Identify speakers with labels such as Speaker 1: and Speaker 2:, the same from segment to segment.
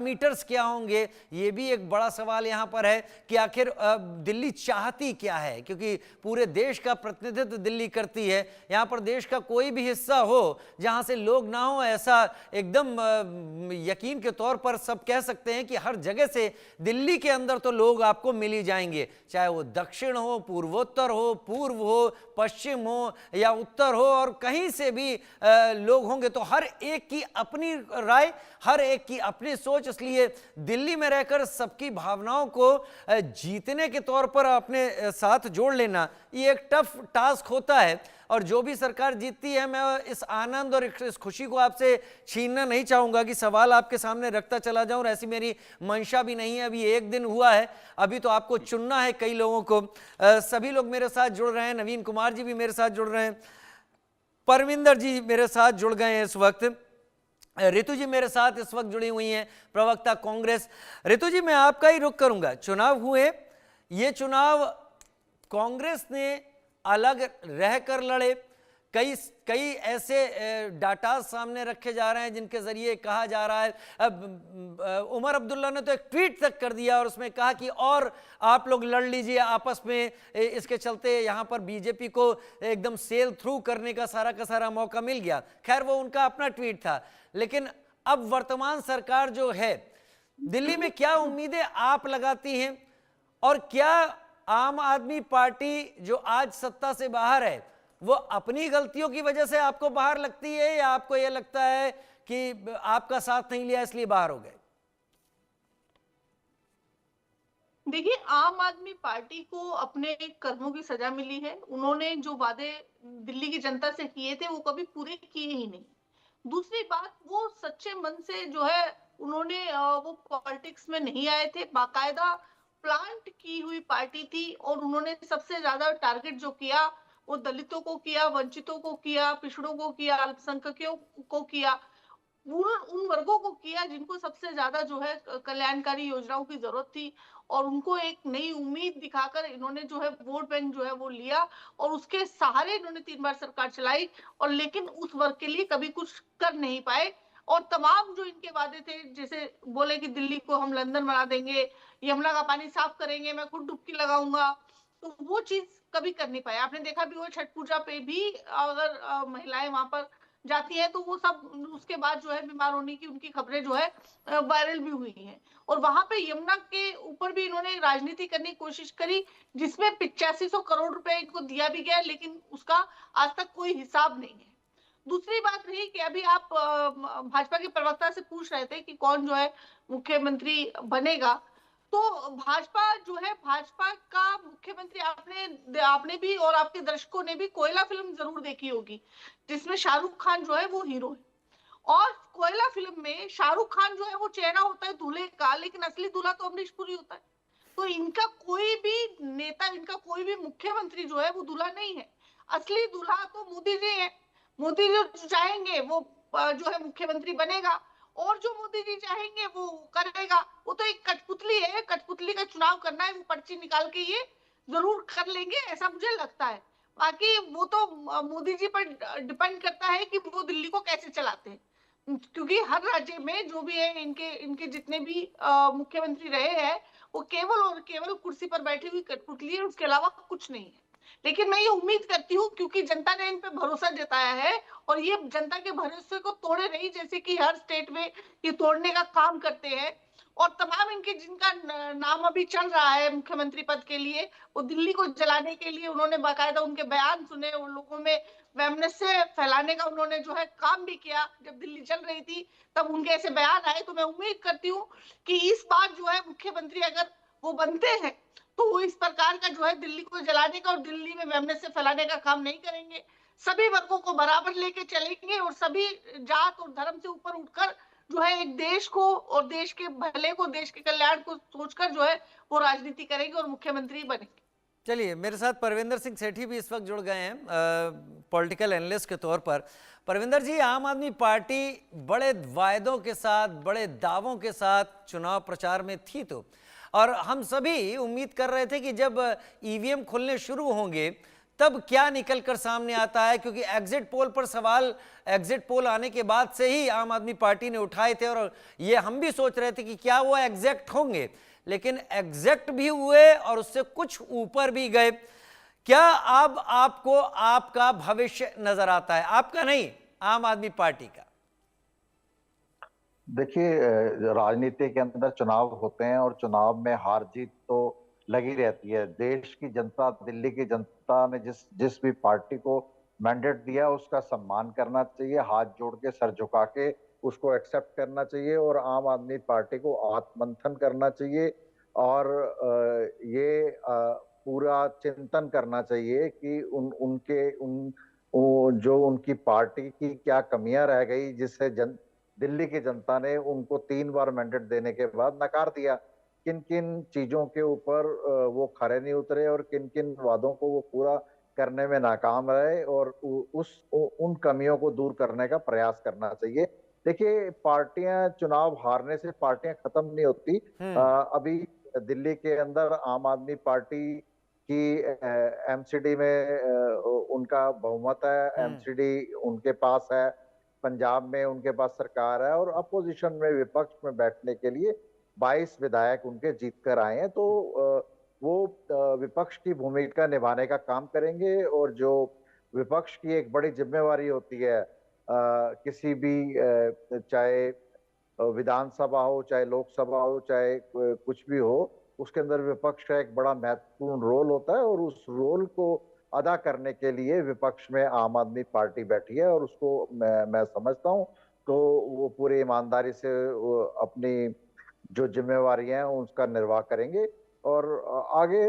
Speaker 1: Metres क्या होंगे, ये भी एक बड़ा सवाल यहाँ पर है कि आखिर दिल्ली चाहती क्या है, क्योंकि पूरे देश का प्रतिनिधित्व दिल्ली करती है। यहाँ पर देश का कोई भी हिस्सा हो जहाँ से लोग ना हो, ऐसा एकदम यकीन के तौर पर सब कह सकते हैं कि हर जगह से दिल्ली के अंदर तो लोग आपको मिल ही जाएंगे, चाहे वो दक्षिण हो, पूर्वोत्तर हो, पूर्व हो, पश्चिम हो या उत्तर हो, और कहीं से भी लोग होंगे। तो हर एक की अपनी राय, हर एक की अपनी सोच, इसलिए दिल्ली में रहकर सबकी भावनाओं को जीतने के तौर पर अपने साथ जोड़ लेना ये एक टफ टास्क होता है। और जो भी सरकार जीतती है, मैं इस आनंद और इस खुशी को आपसे छीनना नहीं चाहूंगा कि सवाल आपके सामने रखता चला जाऊं, और ऐसी मेरी मंशा भी नहीं है। अभी एक दिन हुआ है, अभी तो आपको चुनना है कई लोगों को। सभी लोग मेरे साथ जुड़ रहे हैं, नवीन कुमार जी भी मेरे साथ जुड़ रहे हैं, परविंदर जी मेरे साथ जुड़ गए हैं इस वक्त, रितु जी मेरे साथ इस वक्त जुड़ी हुई हैं, प्रवक्ता कांग्रेस। रितु जी, मैं आपका ही रुख करूंगा। चुनाव हुए, ये चुनाव कांग्रेस ने अलग रहकर लड़े, कई ऐसे डाटा सामने रखे जा रहे हैं जिनके जरिए कहा जा रहा है, अब उमर अब्दुल्ला ने तो एक ट्वीट तक कर दिया और उसमें कहा कि और आप लोग लड़ लीजिए आपस में, इसके चलते यहाँ पर बीजेपी को एकदम सेल थ्रू करने का सारा मौका मिल गया। खैर, वो उनका अपना ट्वीट था। लेकिन अब वर्तमान सरकार जो है, दिल्ली में क्या उम्मीदें आप लगाती हैं, और क्या आम आदमी पार्टी जो आज सत्ता से बाहर है वो अपनी गलतियों की वजह से आपको बाहर लगती है, या आपको यह लगता है कि आपका साथ नहीं लिया इसलिए बाहर हो गए?
Speaker 2: देखिए, आम आदमी पार्टी को अपने कर्मों की सजा मिली है। उन्होंने जो वादे दिल्ली की जनता से किए थे वो कभी पूरे किए ही नहीं। दूसरी बात, वो सच्चे मन से जो है उन्होंने वो पॉलिटिक्स में नहीं आए थे। बाकायदा प्लांट की हुई पार्टी थी, और उन्होंने सबसे ज्यादा टारगेट जो किया वो दलितों को किया, वंचितों को किया, पिछड़ों को किया, अल्पसंख्यकों को किया, उन वर्गों को किया जिनको सबसे ज्यादा जो है कल्याणकारी योजनाओं की जरूरत थी। और उनको एक नई उम्मीद दिखाकर इन्होंने जो है वोट बैंक जो है वो लिया, और उसके सहारे इन्होंने 3 बार सरकार चलाई, और लेकिन उस वर्ग के लिए कभी कुछ कर नहीं पाए। और तमाम जो इनके वादे थे, जैसे बोले कि दिल्ली को हम लंदन बना देंगे, यमुना का पानी साफ करेंगे, मैं खुद डुबकी लगाऊंगा, तो वो चीज कभी कर नहीं पाए। आपने देखा भी वो छठ पूजा पे भी अगर महिलाएं वहां पर जाती है तो वो सब उसके बाद जो है बीमार होने की उनकी खबरें जो है वायरल भी हुई हैं। और वहां पे यमुना के ऊपर भी इन्होंने राजनीति करने की कोशिश करी, जिसमें 8500 करोड़ रुपए इनको दिया भी गया, लेकिन उसका आज तक कोई हिसाब नहीं है। दूसरी बात रही कि अभी आप भाजपा के प्रवक्ता से पूछ रहे थे कि कौन जो है मुख्यमंत्री बनेगा, तो भाजपा जो है, भाजपा का मुख्यमंत्री आपने भी और आपके दर्शकों ने भी कोयला फिल्म जरूर देखी होगी, जिसमें शाहरुख खान जो है वो हीरो है। और कोयला फिल्म में शाहरुख खान जो है वो चेहरा होता है दूल्हे का, लेकिन असली दूल्हा तो अमरीश पुरी होता है। तो इनका कोई भी नेता, इनका कोई भी मुख्यमंत्री जो है वो दूल्हा नहीं है। असली दूल्हा तो मोदी जी है। मोदी जी चाहेंगे वो जो है मुख्यमंत्री बनेगा, और जो मोदी जी चाहेंगे वो करेगा। वो तो एक कठपुतली है, कठपुतली का चुनाव करना है, वो पर्ची निकाल के ये जरूर कर लेंगे, ऐसा मुझे लगता है। बाकी वो तो मोदी जी पर डिपेंड करता है कि वो दिल्ली को कैसे चलाते हैं, क्योंकि हर राज्य में जो भी है, इनके इनके जितने भी मुख्यमंत्री रहे हैं, वो केवल और केवल कुर्सी पर बैठी हुई कठपुतली है, उसके अलावा कुछ नहीं है। लेकिन मैं ये उम्मीद करती हूँ, क्योंकि जनता ने इन पे भरोसा जताया है, और ये जनता के भरोसे को तोड़े नहीं, जैसे कि हर स्टेट में ये तोड़ने का काम करते हैं। और तमाम इनके जिनका नाम अभी चल रहा है मुख्यमंत्री पद के लिए, वो दिल्ली को जलाने के लिए उन्होंने बाकायदा उनके बयान सुने, उन लोगों में वैमनस्य फैलाने का उन्होंने जो है काम भी किया। जब दिल्ली चल रही थी तब उनके ऐसे बयान आए। तो मैं उम्मीद करती हूँ कि इस बार जो है मुख्यमंत्री अगर वो बनते हैं तो वो इस प्रकार का जो है दिल्ली को जलाने का और दिल्ली में वैमनस्य फैलाने का काम नहीं करेंगे। सभी वर्गों को बराबर लेके चलेंगे, और सभी जात और धर्म से ऊपर उठकर जो है एक देश को और देश के भले को, देश के कल्याण को सोचकर जो है वो राजनीति करेंगे और मुख्यमंत्री बनेंगे।
Speaker 1: चलिए, मेरे साथ परविंदर सिंह सेठी भी इस वक्त जुड़ गए हैं पॉलिटिकल एनालिस्ट के तौर पर। परविंदर जी, आम आदमी पार्टी बड़े वायदों के साथ, बड़े दावों के साथ चुनाव प्रचार में थी, तो और हम सभी उम्मीद कर रहे थे कि जब ईवीएम खुलने शुरू होंगे तब क्या निकलकर सामने आता है, क्योंकि एग्जिट पोल पर सवाल एग्जिट पोल आने के बाद से ही आम आदमी पार्टी ने उठाए थे और ये हम भी सोच रहे थे कि क्या वो एग्जैक्ट होंगे, लेकिन एग्जैक्ट भी हुए और उससे कुछ ऊपर भी गए। क्या अब आपको आपका भविष्य नजर आता है, आपका नहीं, आम आदमी पार्टी का?
Speaker 3: देखिए, राजनीति के अंदर चुनाव होते हैं और चुनाव में हार जीत तो लगी रहती है। देश की जनता, दिल्ली की जनता ने जिस जिस भी पार्टी को मैंडेट दिया उसका सम्मान करना चाहिए, हाथ जोड़ के सर झुका के उसको एक्सेप्ट करना चाहिए और आम आदमी पार्टी को आत्ममंथन करना चाहिए और पूरा चिंतन करना चाहिए कि जो उनकी पार्टी की क्या कमियां रह गई जिससे दिल्ली की जनता ने उनको 3 बार मैंडेट देने के बाद नकार दिया। किन किन चीजों के ऊपर वो खरे नहीं उतरे और किन किन वादों को वो पूरा करने में नाकाम रहे और उन कमियों को दूर करने का प्रयास करना चाहिए। देखिए, पार्टियां चुनाव हारने से पार्टियां खत्म नहीं होती। अभी दिल्ली के अंदर आम आदमी पार्टी की एमसीडी में उनका बहुमत है, एमसीडी उनके पास है, पंजाब में उनके पास सरकार है और अपोजिशन में विपक्ष में बैठने के लिए 22 विधायक उनके जीत कर आए हैं। तो वो विपक्ष की भूमिका निभाने का काम करेंगे और जो विपक्ष की एक बड़ी जिम्मेवारी होती है किसी भी चाहे विधानसभा हो, चाहे लोकसभा हो, चाहे कुछ भी हो, उसके अंदर विपक्ष का एक बड़ा महत्वपूर्ण रोल होता है और उस रोल को अदा करने के लिए विपक्ष में आम आदमी पार्टी बैठी है और उसको मैं समझता हूं तो वो पूरी ईमानदारी से अपनी जो जिम्मेवारियां हैं उसका निर्वाह करेंगे और आगे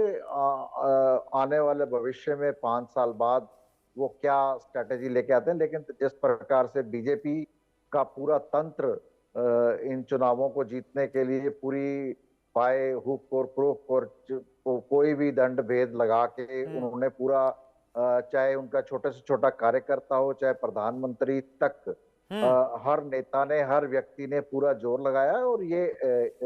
Speaker 3: आने वाले भविष्य में 5 साल बाद वो क्या स्ट्रेटेजी लेके आते हैं। लेकिन जिस प्रकार से बीजेपी का पूरा तंत्र इन चुनावों को जीतने के लिए पूरी पाए हुक और क्रोक और कोई भी दंड भेद लगा के उन्होंने पूरा चाहे उनका छोटे से छोटा कार्यकर्ता हो चाहे प्रधानमंत्री तक हर नेता ने, हर व्यक्ति ने पूरा जोर लगाया है और ये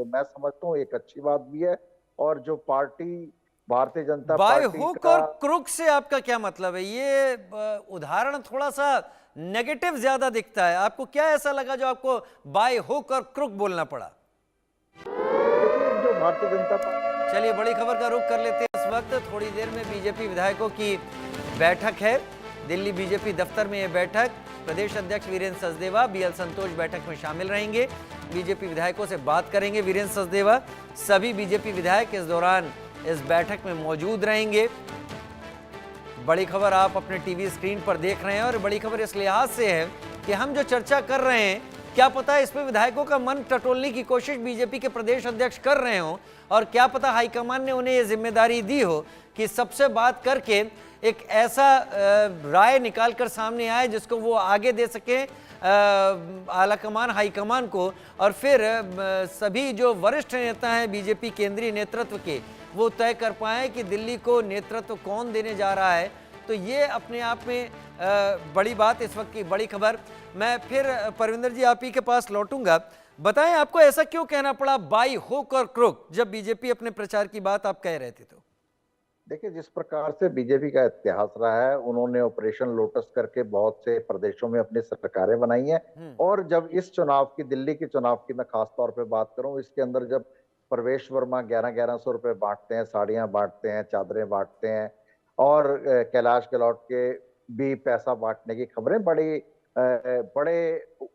Speaker 3: मैं समझता हूँ एक अच्छी बात भी है। और जो party Bharatiya Janata
Speaker 1: bye
Speaker 3: party
Speaker 1: hook
Speaker 3: का
Speaker 1: और क्रुक से आपका क्या मतलब है? ये उदाहरण थोड़ा सा नेगेटिव ज्यादा दिखता है, आपको क्या ऐसा लगा जो आपको बाय हुक और क्रुक बोलना पड़ा?
Speaker 3: जो भारतीय जनता पार्टी।
Speaker 1: चलिए, बड़ी खबर का रुख कर लेते हैं। इस वक्त थोड़ी देर में बीजेपी विधायकों की बैठक है, दिल्ली बीजेपी दफ्तर में यह बैठक। प्रदेश अध्यक्ष वीरेंद्र सचदेवा, बीएल संतोष बैठक में शामिल रहेंगे, बीजेपी विधायकों से बात करेंगे। वीरेंद्र सचदेवा, सभी बीजेपी विधायक इस दौरान इस बैठक में मौजूद रहेंगे। बड़ी खबर आप अपने टीवी स्क्रीन पर देख रहे हैं और बड़ी खबर इस लिहाज से है कि हम जो चर्चा कर रहे हैं, क्या पता है इसमें विधायकों का मन टटोलने की कोशिश बीजेपी के प्रदेश अध्यक्ष कर रहे हो और क्या पता हाईकमान ने उन्हें यह जिम्मेदारी दी हो कि सबसे बात करके एक ऐसा राय निकालकर सामने आए जिसको वो आगे दे सके आलाकमान, हाईकमान को, और फिर सभी जो वरिष्ठ नेता हैं बीजेपी केंद्रीय नेतृत्व के, वो तय कर पाए कि दिल्ली को नेतृत्व कौन देने जा रहा है। तो ये अपने आप में बड़ी बात, इस वक्त की बड़ी खबर। मैं फिर परविंदर जी आप ही के पास लौटूंगा, बताएं आपको ऐसा क्यों कहना पड़ा बाई हुक और क्रुक, जब बीजेपी अपने प्रचार की बात आप कह रहे थे? तो
Speaker 3: देखिए, जिस प्रकार से बीजेपी का इतिहास रहा है, उन्होंने ऑपरेशन लोटस करके बहुत से प्रदेशों में अपनी सरकारें बनाई हैं और जब इस चुनाव की, दिल्ली के चुनाव की मैं खास तौर पे बात करूं, इसके अंदर जब प्रवेश वर्मा 1100 रुपए बांटते हैं, साड़ियां बांटते हैं, चादरें बांटते हैं और कैलाश गहलोत के भी पैसा बांटने की खबरें, बड़े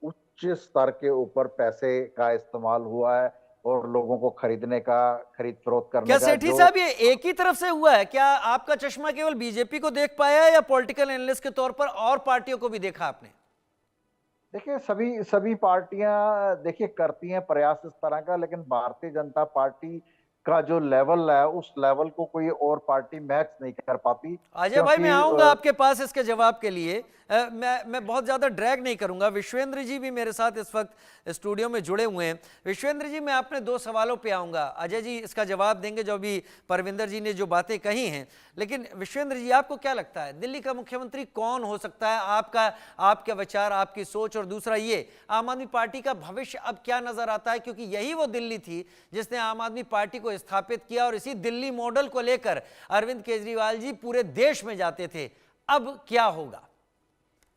Speaker 3: उच्च स्तर के ऊपर पैसे का इस्तेमाल हुआ है और लोगों को खरीदने का, खरीद फरोख्त करने
Speaker 1: क्या
Speaker 3: का।
Speaker 1: सेठी साहब ये एक ही तरफ से हुआ है? क्या आपका चश्मा केवल बीजेपी को देख पाया है या पॉलिटिकल एनालिस्ट के तौर पर और पार्टियों को भी देखा आपने?
Speaker 3: देखिए, सभी पार्टियां देखिए करती हैं प्रयास इस तरह का, लेकिन भारतीय जनता पार्टी का जो लेवल है उस लेवल को कोई और पार्टी मैच नहीं कर पाती।
Speaker 1: अजय भाई, मैं आऊंगा आपके पास इसके जवाब के लिए, मैं बहुत ज़्यादा ड्रैग नहीं करूंगा। विश्वेंद्र जी भी मेरे साथ इस वक्त स्टूडियो में जुड़े हुए हैं। विश्वेंद्र जी, मैं अपने दो सवालों पे आऊंगा, अजय जी इसका जवाब देंगे जो अभी परविंदर जी ने जो बातें कही हैं। लेकिन विश्वेंद्र जी, आपको क्या लगता है दिल्ली का मुख्यमंत्री कौन हो सकता है? आपका विचार, आपकी सोच, और दूसरा ये आम आदमी पार्टी का भविष्य अब क्या नजर आता है? क्योंकि यही वो दिल्ली थी जिसने आम आदमी पार्टी को स्थापित किया और इसी दिल्ली मॉडल को लेकर अरविंद केजरीवाल जी पूरे देश में जाते थे। अब क्या होगा?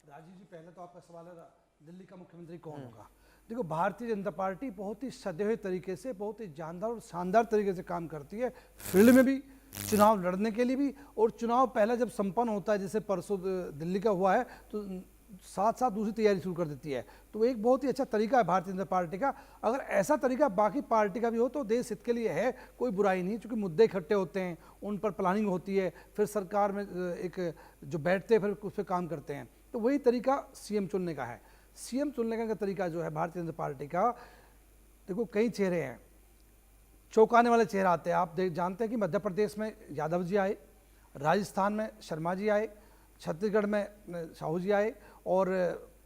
Speaker 4: राजीव जी, पहले तो आपका सवाल है दिल्ली का मुख्यमंत्री कौन होगा। देखो, भारतीय जनता पार्टी बहुत ही सजे हुए तरीके से, बहुत ही जानदार और शानदार तरीके से काम करती है, फील्ड में भी, चुनाव लड़ने के लिए भी। और चुनाव पहला जब संपन्न होता है, जैसे परसों दिल्ली का हुआ है, तो साथ साथ दूसरी तैयारी शुरू कर देती है। तो एक बहुत ही अच्छा तरीका है भारतीय जनता पार्टी का। अगर ऐसा तरीका बाकी पार्टी का भी हो तो देश हित के लिए है, कोई बुराई नहीं। क्योंकि मुद्दे इकट्ठे होते हैं, उन पर प्लानिंग होती है, फिर सरकार में एक जो बैठते हैं फिर उस पर काम करते हैं। तो वही तरीका सीएम चुनने का है। सीएम चुनने का तरीका जो है भारतीय जनता पार्टी का, देखो कई चेहरे हैं, चौंकाने वाले चेहरे आते हैं। आप जानते हैं कि मध्य प्रदेश में यादव जी आए, राजस्थान में शर्मा जी आए, छत्तीसगढ़ में साहू जी आए, और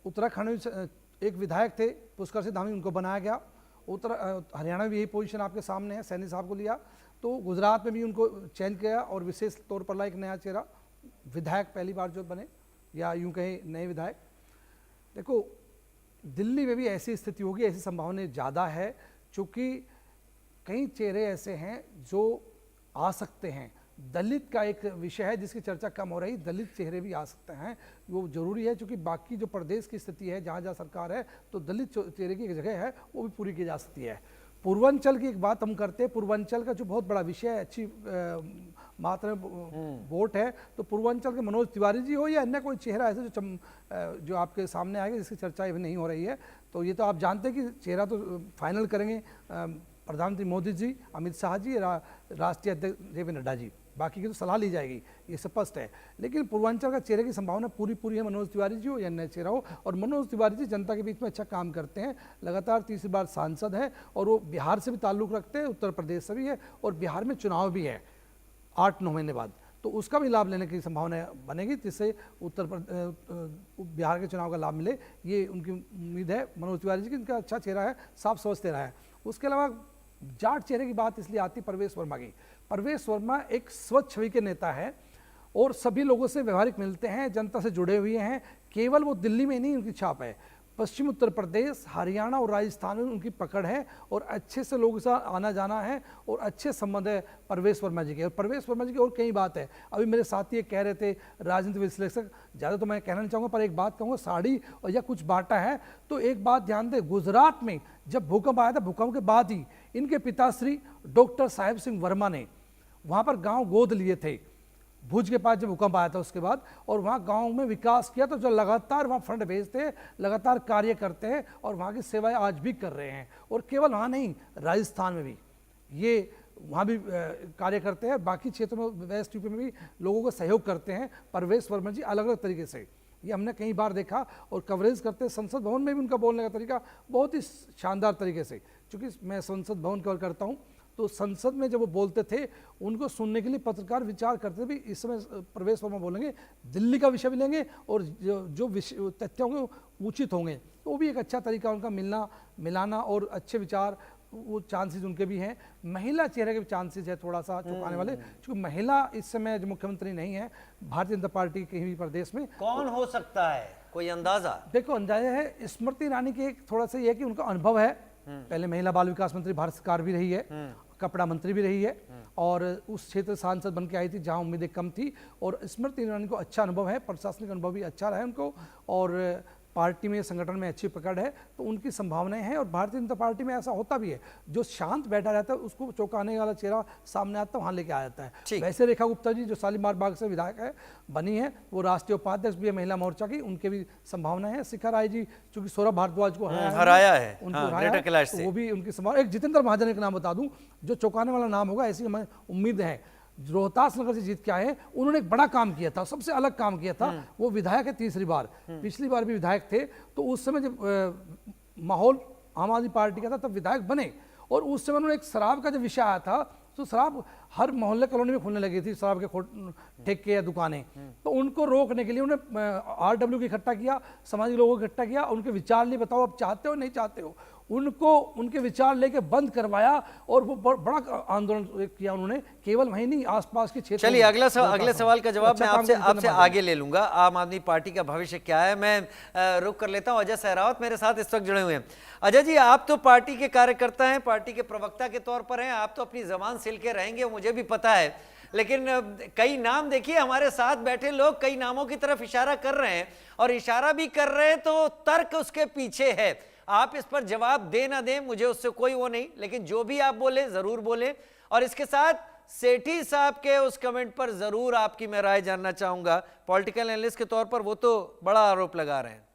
Speaker 4: उत्तराखंड में एक विधायक थे पुष्कर सिंह धामी, उनको बनाया गया। हरियाणा में भी यही पोजीशन आपके सामने है, सैनी साहब को लिया। तो गुजरात में भी उनको चयन किया और विशेष तौर पर एक नया चेहरा विधायक पहली बार जो बने, या यूं कहें नए विधायक। देखो, दिल्ली में भी ऐसी स्थिति होगी, ऐसी संभावना ज़्यादा है, क्योंकि कई चेहरे ऐसे हैं जो आ सकते हैं। दलित का एक विषय है जिसकी चर्चा कम हो रही, दलित चेहरे भी आ सकते हैं, वो जरूरी है। क्योंकि बाकी जो प्रदेश की स्थिति है, जहाँ जहाँ सरकार है, तो दलित चेहरे की एक जगह है, वो भी पूरी की जा सकती है। पूर्वांचल की एक बात हम करते हैं, पूर्वांचल का जो बहुत बड़ा विषय है, अच्छी मात्रा में वोट है, तो पूर्वांचल के मनोज तिवारी जी हो या अन्य कोई चेहरा ऐसे जो आपके सामने आएगा, जिसकी चर्चा अभी नहीं हो रही है। तो ये तो आप जानते हैं कि चेहरा तो फाइनल करेंगे प्रधानमंत्री मोदी जी, अमित शाह जी, राष्ट्रीय अध्यक्ष जेपी नड्डा जी। बाकी की तो सलाह ली जाएगी, ये स्पष्ट है। लेकिन पूर्वांचल का चेहरे की संभावना पूरी है, मनोज तिवारी जी हो या नया चेहरा हो। और मनोज तिवारी जी जनता के बीच में अच्छा काम करते हैं, लगातार तीसरी बार सांसद है, और वो बिहार से भी ताल्लुक़ रखते हैं, उत्तर प्रदेश से भी है, और बिहार में चुनाव भी है 8-9 महीने बाद। तो उसका भी लाभ लेने की संभावना बनेगी, जिससे बिहार के चुनाव का लाभ मिले, ये उनकी उम्मीद है मनोज तिवारी जी की। इनका अच्छा चेहरा है, साफ समझ चेहरा है। उसके अलावा जाट चेहरे की बात इसलिए आती परवेश वर्मा की। परवेश वर्मा एक स्वच्छ छवि के नेता है और सभी लोगों से व्यवहारिक मिलते हैं, जनता से जुड़े हुए हैं। केवल वो दिल्ली में नहीं उनकी छाप है, पश्चिम उत्तर प्रदेश, हरियाणा और राजस्थान में उनकी पकड़ है, और अच्छे से लोगों के साथ आना जाना है, और अच्छे संबंध है परवेश वर्मा जी के। और परवेश वर्मा जी की और कई बात है। अभी मेरे साथी कह रहे थे, राजनीतिक विश्लेषक, ज़्यादा तो मैं कहना नहीं चाहूँगा, पर एक बात कहूँगा, साड़ी और या कुछ बांटा है। तो एक बात ध्यान दें, गुजरात में जब भूकंप आया था, भूकंप के बाद ही इनके पिताश्री डॉक्टर साहेब सिंह वर्मा ने वहाँ पर गाँव गोद लिए थे, भुज के पास जब भूकंप आया था उसके बाद, और वहाँ गांव में विकास किया। तो जो लगातार वहाँ फंड भेजते हैं, लगातार कार्य करते हैं, और वहाँ की सेवाएं आज भी कर रहे हैं। और केवल वहाँ नहीं, राजस्थान में भी ये वहाँ भी कार्य करते हैं। बाकी क्षेत्रों में, वेस्ट यूपी में भी लोगों को सहयोग करते हैं परवेश वर्मा जी, अलग अलग तरीके से। ये हमने कई बार देखा और कवरेज करते हैं। संसद भवन में भी उनका बोलने का तरीका बहुत ही शानदार तरीके से, क्योंकि मैं संसद भवन कवर करता हूँ, तो संसद में जब वो बोलते थे, उनको सुनने के लिए पत्रकार विचार करते थे भी इस समय परवेश वर्मा बोलेंगे, दिल्ली का विषय भी लेंगे, और जो तथ्य होंगे उचित होंगे। तो वो भी एक अच्छा तरीका उनका मिलाना, और अच्छे विचार, वो चांसेस उनके भी हैं। महिला चेहरे के भी चांसेस है थोड़ा सा चौंकाने वाले, क्योंकि महिला इस समय जो मुख्यमंत्री नहीं है भारतीय जनता पार्टी के ही प्रदेश में।
Speaker 1: कौन हो सकता है, कोई अंदाजा?
Speaker 4: देखो, अंदाजा है स्मृति ईरानी की। एक थोड़ा सा ये है कि उनका अनुभव है, पहले महिला बाल विकास मंत्री भारत सरकार भी रही है, कपड़ा मंत्री भी रही है, और उस क्षेत्र सांसद बन के आई थी जहां उम्मीदें कम थी। और स्मृति ईरानी को अच्छा अनुभव है, प्रशासनिक अनुभव भी अच्छा रहा है उनको, और पार्टी में, संगठन में अच्छी पकड़ है, तो उनकी संभावनाएं हैं। और भारतीय जनता पार्टी में ऐसा होता भी है, जो शांत बैठा रहता है उसको चौंकाने वाला चेहरा सामने आता है, वहां लेके आ जाता है। वैसे रेखा गुप्ता जी, जो शालीमार बाग से विधायक है बनी है, वो राष्ट्रीय उपाध्यक्ष भी है महिला मोर्चा की, उनके भी संभावना है। शिखा राय जी, चूंकि सौरभ भारद्वाज को
Speaker 1: हराया है,
Speaker 4: उनको हराया, तो वो भी उनकी संभावना। एक जितेंद्र महाजन का नाम बता दूं, जो चौंकाने वाला नाम होगा, ऐसी हमें उम्मीद है। रोहतास नगर से जीत के आए, उन्होंने एक बड़ा काम किया था, सबसे अलग काम किया था। वो विधायक है तीसरी बार, पिछली बार भी विधायक थे। तो उस समय जब माहौल आम आदमी पार्टी का था, तब विधायक बने, और उस समय उन्होंने एक शराब का जब विषय आया था, तो शराब हर मोहल्ले कॉलोनी में खुलने लगी थी, शराब के ठेके या दुकानें। तो उनको रोकने के लिए उन्हें RW को इकट्ठा किया, सामाजिक लोगों को इकट्ठा किया, उनके विचार लिए बताओ आप चाहते हो नहीं चाहते हो, उनको उनके विचार लेके बंद करवाया और वो बड़ा आंदोलन किया उन्होंने, केवल वहीं नहीं आसपास के क्षेत्र।
Speaker 1: चलिए अगले सवाल का जवाब मैं आपसे आगे ले लूंगा। आम आदमी पार्टी का भविष्य क्या है, मैं रुक कर लेता हूं। अजय सहरावत मेरे साथ इस वक्त जुड़े हुए हैं। अजय जी, आप तो पार्टी के कार्यकर्ता हैं, पार्टी के प्रवक्ता के तौर पर हैं, आप तो अपनी जबान सिल के रहेंगे, मुझे भी पता है, लेकिन कई नाम देखिए, हमारे साथ बैठे लोग कई नामों की तरफ इशारा कर रहे हैं, और इशारा भी कर रहे हैं तो तर्क उसके पीछे है। आप इस पर जवाब दे ना दें, मुझे उससे कोई वो नहीं, लेकिन जो भी आप बोले जरूर बोले। और इसके साथ सेठी साहब के उस कमेंट पर जरूर आपकी मैं राय जानना चाहूंगा। पॉलिटिकल एनालिस्ट के तौर पर वो तो बड़ा आरोप लगा रहे हैं।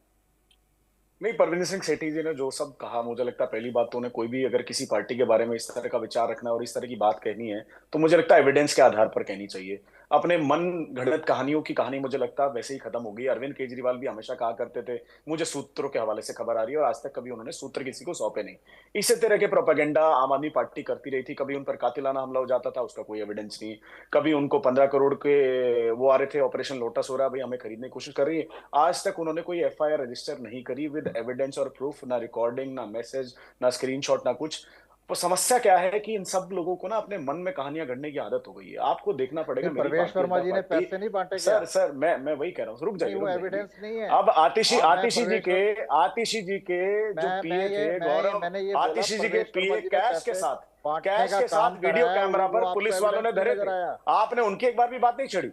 Speaker 5: नहीं, परविंदर सिंह सेठी जी ने जो सब कहा, मुझे लगता है पहली बात तो उन्हें कोई भी अगर किसी पार्टी के बारे में इस तरह का विचार रखना और इस तरह की बात कहनी है तो मुझे लगता है एविडेंस के आधार पर कहनी चाहिए। अपने मन घड़त कहानियों की कहानी मुझे लगता है वैसे ही खत्म हो गई। अरविंद केजरीवाल भी हमेशा कहा करते थे मुझे सूत्रों के हवाले से खबर आ रही है, और आज तक कभी उन्होंने सूत्र किसी को सौंपे नहीं। इसी तरह के प्रोपेगेंडा आम आदमी पार्टी करती रही थी। कभी उन पर कातिलाना हमला हो जाता था, उसका कोई एविडेंस नहीं। कभी उनको 15 करोड़ के वो आ रहे थे, ऑपरेशन लोटस हो रहा है, भाई हमें खरीदने की कोशिश कर रही है। आज तक उन्होंने कोई FIR रजिस्टर नहीं करी विद एविडेंस और प्रूफ, ना रिकॉर्डिंग, ना मैसेज, ना स्क्रीनशॉट, ना कुछ। तो समस्या क्या है कि इन सब लोगों को ना अपने मन में कहानियां गढ़ने की आदत हो गई है। आपको देखना पड़ेगा।
Speaker 3: परवेश वर्मा जी ने पैसे नहीं बांटे क्या?
Speaker 5: सर मैं वही कह रहा हूँ, रुक जाइए।
Speaker 3: वो एविडेंस नहीं है।
Speaker 5: अब आतिशी जी के जो PA थे गौरव, आतिशी जी के PA कैश के साथ वीडियो कैमरा पर पुलिस वालों ने धरे थे, आपने उनकी एक बार भी बात नहीं छेड़ी।